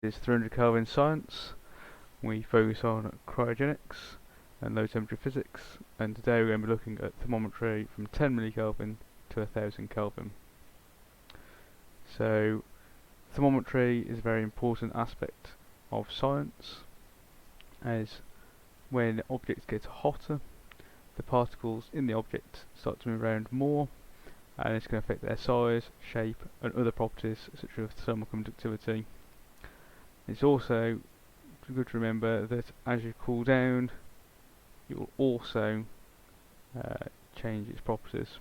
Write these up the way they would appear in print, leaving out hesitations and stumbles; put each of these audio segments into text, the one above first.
Is 300 Kelvin science. We focus on cryogenics and low temperature physics, and today we're going to be looking at thermometry from 10 millikelvin to 1000 Kelvin. So thermometry is a very important aspect of science, as when objects get hotter, the particles in the object start to move around more, and it's going to affect their size, shape and other properties such as thermal conductivity. It's also good to remember that as you cool down, you will also change its properties.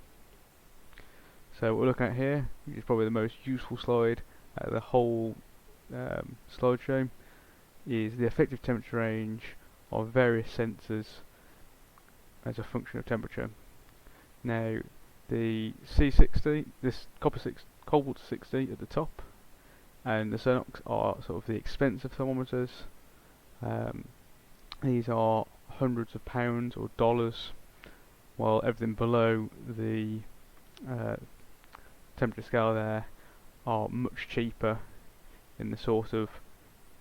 So what we're looking at here, which is probably the most useful slide out of the whole slideshow, is the effective temperature range of various sensors as a function of temperature. Now, the C60, this cobalt 60 at the top, and the Cernox are sort of the expensive thermometers. These are hundreds of pounds or dollars, while everything below the temperature scale there are much cheaper, in the sort of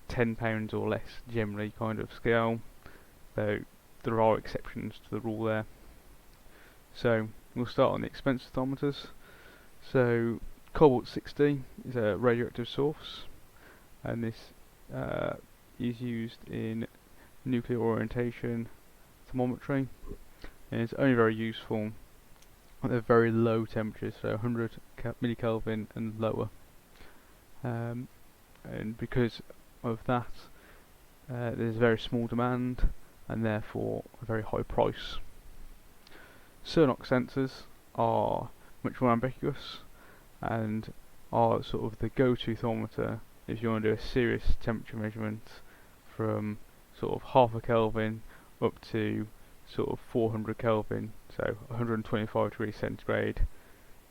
£10 or less generally kind of scale, though there are exceptions to the rule there. So we'll start on the expensive thermometers. So cobalt 60 is a radioactive source, and this is used in nuclear orientation thermometry, and it's only very useful at a very low temperatures, so 100 millikelvin and lower. And because of that, there's a very small demand and therefore a very high price. Cernox sensors are much more ambiguous and are sort of the go-to thermometer if you want to do a serious temperature measurement from sort of half a Kelvin up to sort of 400 Kelvin, so 125 degrees centigrade.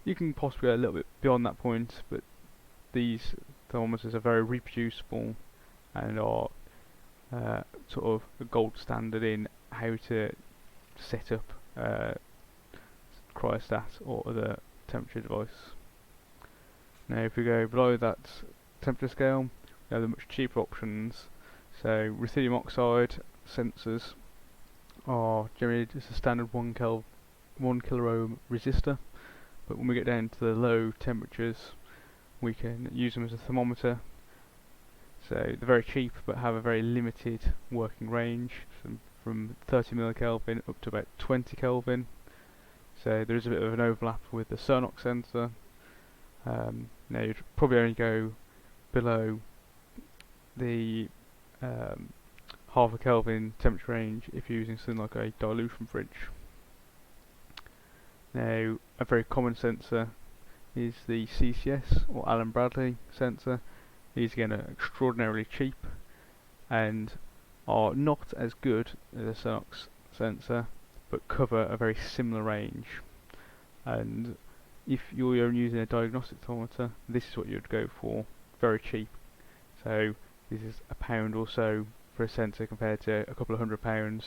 You can possibly go a little bit beyond that point, but these thermometers are very reproducible and are sort of a gold standard in how to set up cryostat or other temperature device. Now if we go below that temperature scale, we have the much cheaper options. So ruthenium oxide sensors are generally just a standard 1 kilo ohm resistor, but when we get down to the low temperatures we can use them as a thermometer. So they're very cheap but have a very limited working range, from 30 millikelvin up to about 20 Kelvin. So there is a bit of an overlap with the Cernox sensor. Now you'd probably only go below the half a Kelvin temperature range if you're using something like a dilution fridge. Now a very common sensor is the CCS or Allen Bradley sensor. These again are extraordinarily cheap and are not as good as a Cernox sensor, but cover a very similar range. And if you're only using a diagnostic thermometer, this is what you'd go for, very cheap. So this is £1 or so for a sensor compared to a couple of £100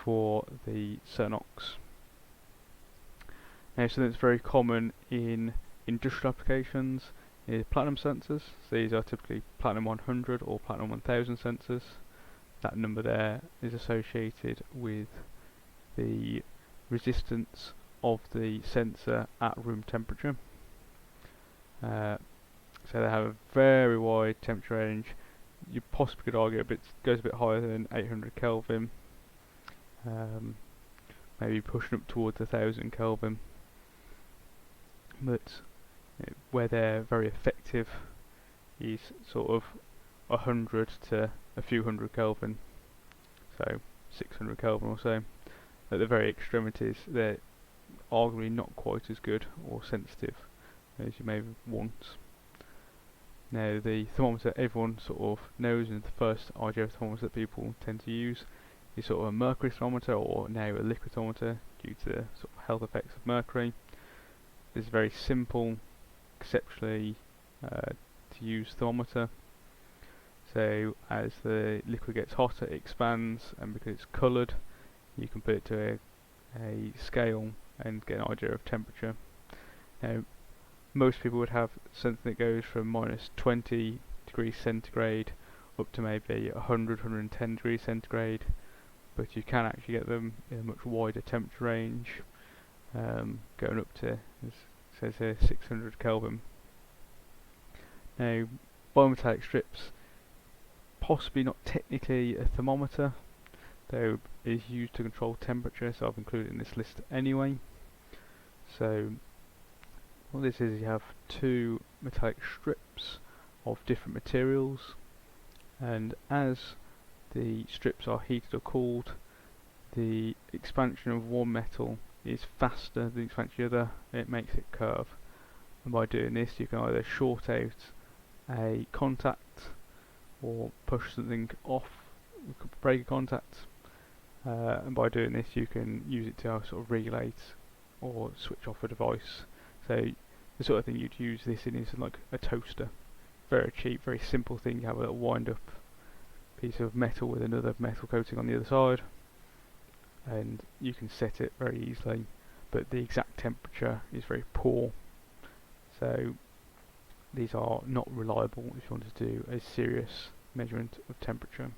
for the Cernox. Now something that's very common in industrial applications is platinum sensors. So these are typically platinum 100 or platinum 1000 sensors. That number there is associated with the resistance of the sensor at room temperature. So they have a very wide temperature range. You possibly could argue goes a bit higher than 800 Kelvin, maybe pushing up towards 1000 Kelvin. But where they're very effective is sort of 100 to a few hundred Kelvin, so 600 Kelvin or so. At the very extremities, they're arguably not quite as good or sensitive as you may want. Now the thermometer everyone sort of knows, and the first idea of thermometer that people tend to use is sort of a mercury thermometer, or now a liquid thermometer due to the sort of health effects of mercury. It's a very simple, conceptually to use thermometer. So as the liquid gets hotter it expands, and because it's coloured you can put it to a scale and get an idea of temperature. Now most people would have something that goes from minus 20 degrees centigrade up to maybe 100, 110 degrees centigrade, but you can actually get them in a much wider temperature range, going up to, as it says here, 600 Kelvin. Now, biometallic strips, possibly not technically a thermometer, though it is used to control temperature, so I've included it in this list anyway. So what this is, you have two metallic strips of different materials, and as the strips are heated or cooled, the expansion of one metal is faster than the expansion of the other, and it makes it curve. And by doing this, you can either short out a contact or push something off, you could break a contact, and by doing this you can use it to sort of regulate or switch off a device. So the sort of thing you'd use this in is like a toaster. Very cheap, very simple thing. You have a little wind up piece of metal with another metal coating on the other side, and you can set it very easily, but the exact temperature is very poor, so these are not reliable if you want to do a serious measurement of temperature.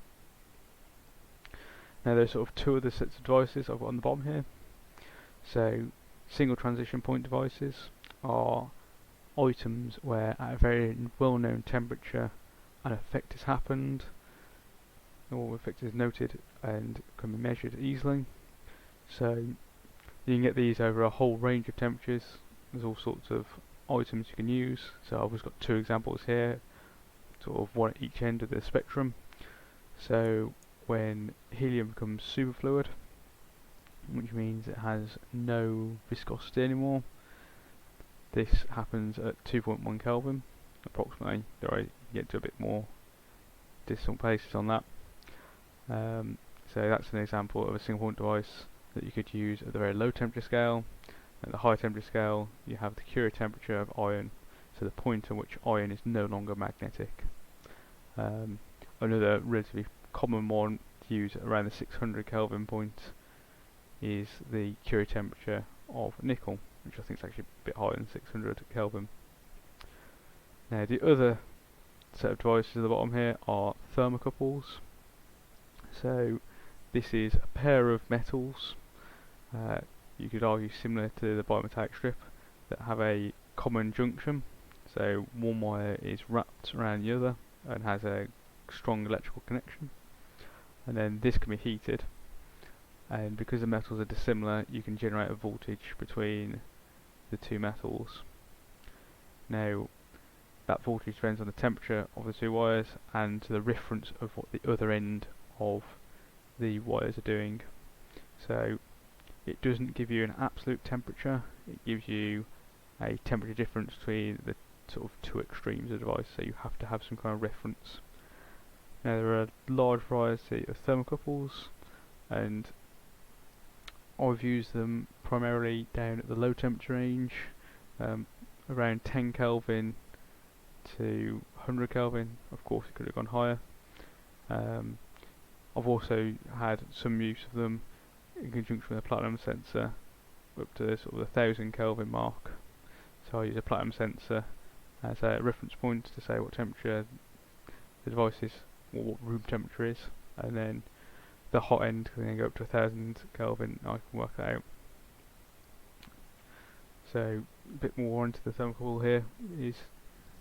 Now there's sort of two other sets of devices I've got on the bottom here. So single transition point devices are items where at a very well known temperature an effect has happened, or effect is noted and can be measured easily. So you can get these over a whole range of temperatures. There's all sorts of items you can use. So I've just got two examples here, sort of one at each end of the spectrum. So when helium becomes superfluid, which means it has no viscosity anymore, this happens at 2.1 Kelvin approximately. There I get to a bit more decimal places on that. So that's an example of a single point device that you could use at the very low temperature scale. At the high temperature scale, you have the Curie temperature of iron, so the point at which iron is no longer magnetic. Another relatively common one to use around the 600 Kelvin point is the Curie temperature of nickel, which I think is actually a bit higher than 600 Kelvin. Now the other set of devices at the bottom here are thermocouples. So this is a pair of metals, you could argue similar to the bimetallic strip, that have a common junction. So one wire is wrapped around the other and has a strong electrical connection, and then this can be heated, and because the metals are dissimilar you can generate a voltage between the two metals. Now that voltage depends on the temperature of the two wires and the reference of what the other end of the wires are doing. So it doesn't give you an absolute temperature, it gives you a temperature difference between the sort of two extremes of the device, so you have to have some kind of reference. Now there are a large variety of thermocouples, and I've used them primarily down at the low temperature range, around 10 Kelvin to 100 Kelvin. Of course it could have gone higher. I've also had some use of them in conjunction with a platinum sensor up to sort of the 1000 Kelvin mark. So I use a platinum sensor as a reference point to say what temperature the device is, or what room temperature is, and then the hot end can then go up to 1000 Kelvin, I can work that out. So a bit more onto the thermocouple here is,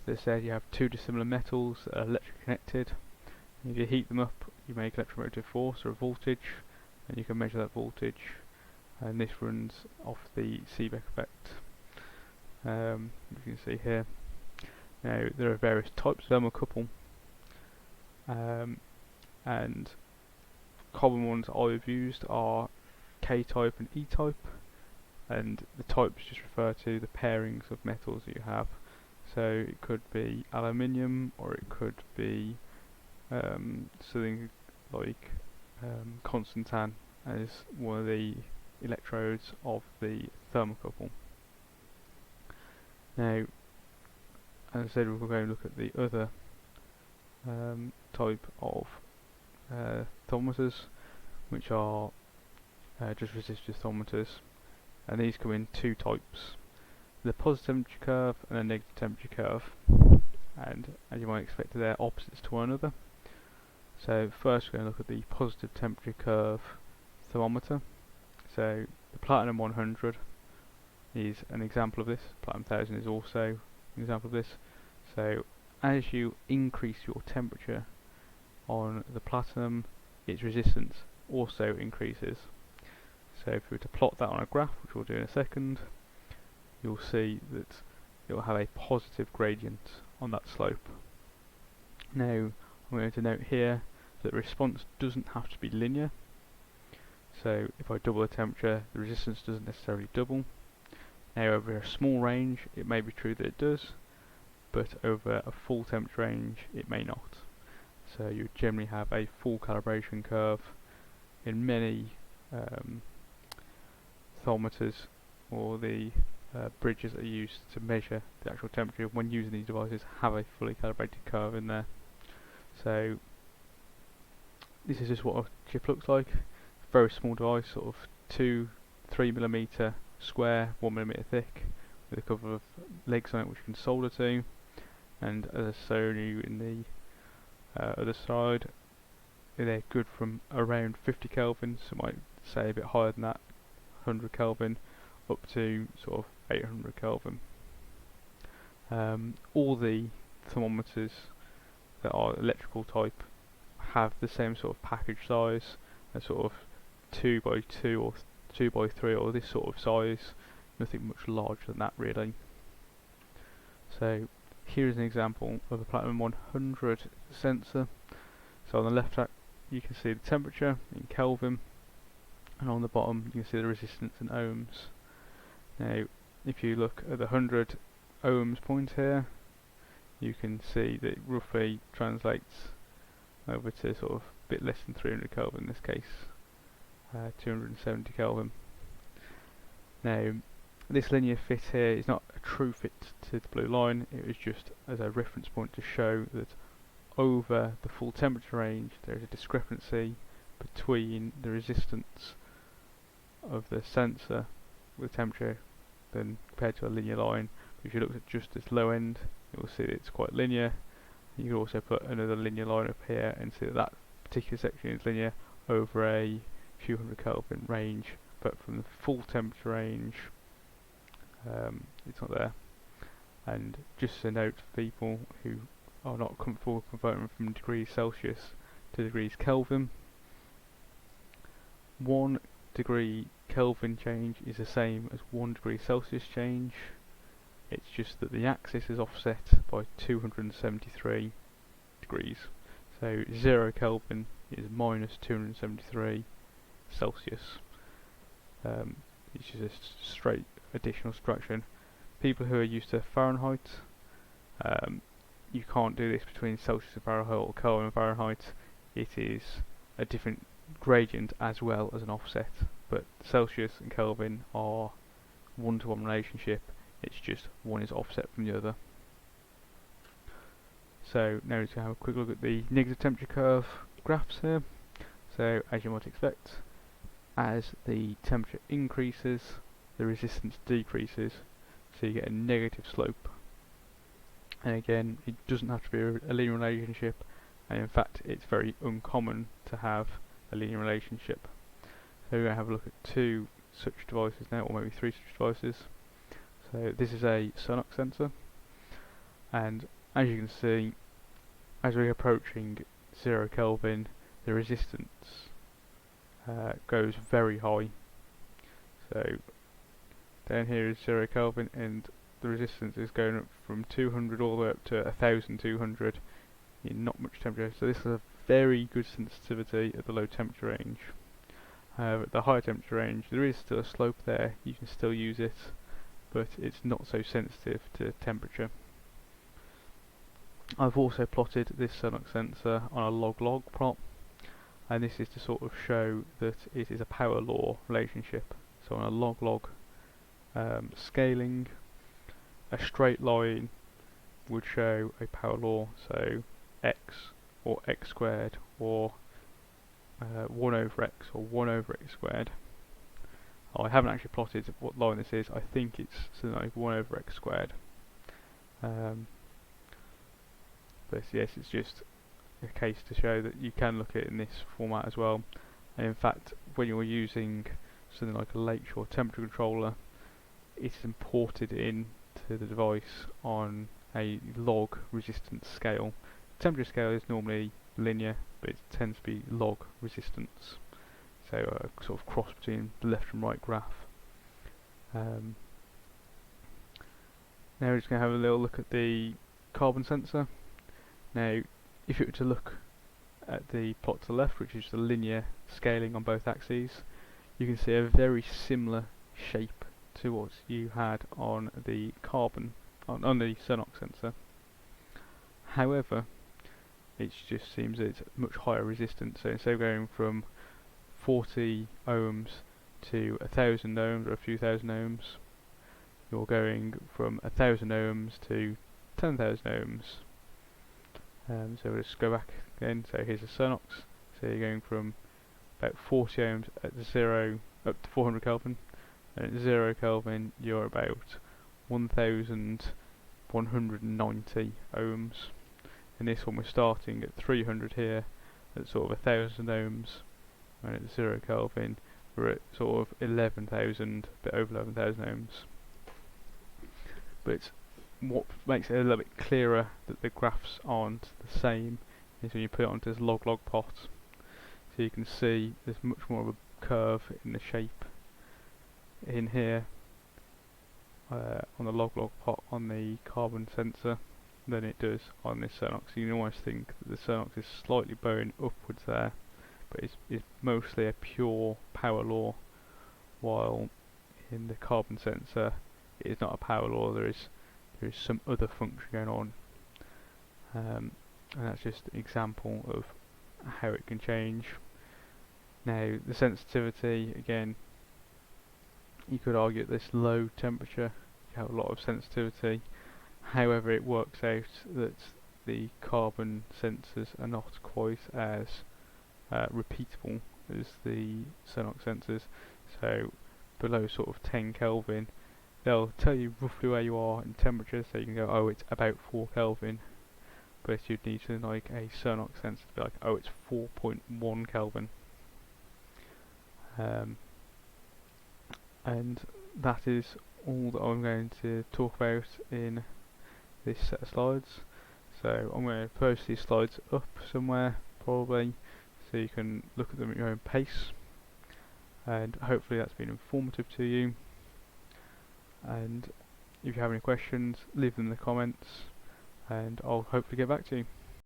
as I said, you have two dissimilar metals that are electrically connected. If you heat them up, you make electromotive force or a voltage, and you can measure that voltage, and this runs off the Seebeck effect, you can see here. Now there are various types of thermocouple, and common ones I've used are K-type and E-type, and the types just refer to the pairings of metals that you have. So it could be aluminium, or it could be something like constantan as one of the electrodes of the thermocouple. Now, as I said, we're going to look at the other type of thermometers, which are just resistive thermometers, and these come in two types: the positive temperature curve and a negative temperature curve, and as you might expect they're opposites to one another. So first we're going to look at the positive temperature curve thermometer. So the platinum 100 is an example of this. Platinum 1000 is also an example of this. So as you increase your temperature on the platinum, its resistance also increases. So if we were to plot that on a graph, which we'll do in a second, you'll see that it will have a positive gradient on that slope. Now I'm going to note here that the response doesn't have to be linear. So if I double the temperature, the resistance doesn't necessarily double. Now over a small range it may be true that it does, but over a full temperature range it may not. So you generally have a full calibration curve in many thermometers, or the bridges that are used to measure the actual temperature when using these devices have a fully calibrated curve in there. So this is just what a chip looks like. Very small device, sort of 2-3mm square, 1mm thick, with a couple of legs on it which you can solder to. And as I showed you in the other side, they're good from around 50 Kelvin, so I might say a bit higher than that, 100 Kelvin, up to sort of 800 Kelvin. All the thermometers that are electrical type have the same sort of package size, a sort of 2x2 or 2x3 or this sort of size, nothing much larger than that really. So here is an example of a platinum 100 sensor. So on the left you can see the temperature in Kelvin, and on the bottom you can see the resistance in ohms. Now if you look at the 100 ohms point here, you can see that it roughly translates over to sort of a bit less than 300 Kelvin in this case, 270 Kelvin. Now this linear fit here is not a true fit to the blue line, it was just as a reference point to show that over the full temperature range there is a discrepancy between the resistance of the sensor with temperature than compared to a linear line. But if you look at just this low end, you'll see that it's quite linear. You can also put another linear line up here and see that that particular section is linear over a few hundred Kelvin range, but from the full temperature range it's not there. And just a note for people who are not comfortable converting from degrees Celsius to degrees Kelvin, 1 degree Kelvin change is the same as 1 degree Celsius change. It's just that the axis is offset by 273 degrees. So 0 Kelvin is minus 273 Celsius. It's just a straight additional subtraction. People who are used to Fahrenheit, you can't do this between Celsius and Fahrenheit or Kelvin and Fahrenheit. It is a different gradient as well as an offset, but Celsius and Kelvin are one-to-one relationship. It's just one is offset from the other. So now we're going to have a quick look at the negative temperature curve graphs here. So as you might expect, as the temperature increases, the resistance decreases, so you get a negative slope. And again, it doesn't have to be a linear relationship, and in fact it's very uncommon to have a linear relationship. So we're going to have a look at two such devices now, or maybe three such devices. So this is a Sonox sensor, and as you can see, as we're approaching 0 Kelvin, the resistance goes very high. So down here is 0 Kelvin, and the resistance is going up from 200 all the way up to 1200 in not much temperature. So this is a very good sensitivity at the low temperature range. At the higher temperature range, there is still a slope there, you can still use it, but it's not so sensitive to temperature. I've also plotted this Sonox sensor on a log-log plot, and this is to sort of show that it is a power law relationship. So on a log-log scaling, a straight line would show a power law, so x or x squared, or 1 over x or 1 over x squared. I haven't actually plotted what line this is. I think it's something like 1 over x squared. But yes, it's just a case to show that you can look at it in this format as well. And in fact, when you're using something like a lakeshore temperature controller, it's imported into the device on a log resistance scale. Temperature scale is normally linear, but it tends to be log resistance, so a sort of cross between the left and right graph. Now we're just going to have a little look at the carbon sensor. Now, if you were to look at the plot to the left, which is the linear scaling on both axes, you can see a very similar shape to what you had on the carbon, on the Cernox sensor. However, it just seems that it's much higher resistance, so instead of going from 40 ohms to 1000 ohms or a few thousand ohms, you're going from 1000 ohms to 10,000 ohms. So we'll just go back again. So here's a Cernox. So you're going from about 40 ohms at 0 up to 400 Kelvin, and at 0 Kelvin you're about 1190 ohms. And this one we're starting at 300 here, at sort of 1000 ohms, and at 0 Kelvin we're at sort of 11,000, a bit over 11,000 ohms. But what makes it a little bit clearer that the graphs aren't the same is when you put it onto this log plot. So you can see there's much more of a curve in the shape in here on the log plot on the carbon sensor than it does on this Cernox. So you can almost think that the Cernox is slightly bowing upwards there, but it's mostly a pure power law, while in the carbon sensor it is not a power law. There is some other function going on, and that's just an example of how it can change. Now the sensitivity, again, you could argue at this low temperature you have a lot of sensitivity. However, it works out that the carbon sensors are not quite as repeatable as the Cernox sensors. So below sort of 10 Kelvin they'll tell you roughly where you are in temperature, so you can go, oh, it's about 4 Kelvin, but you'd need to like a Cernox sensor to be like, oh, it's 4.1 Kelvin. And that is all that I'm going to talk about in this set of slides. So I'm going to post these slides up somewhere probably, so you can look at them at your own pace, and hopefully that's been informative to you. And if you have any questions, leave them in the comments and I'll hopefully get back to you.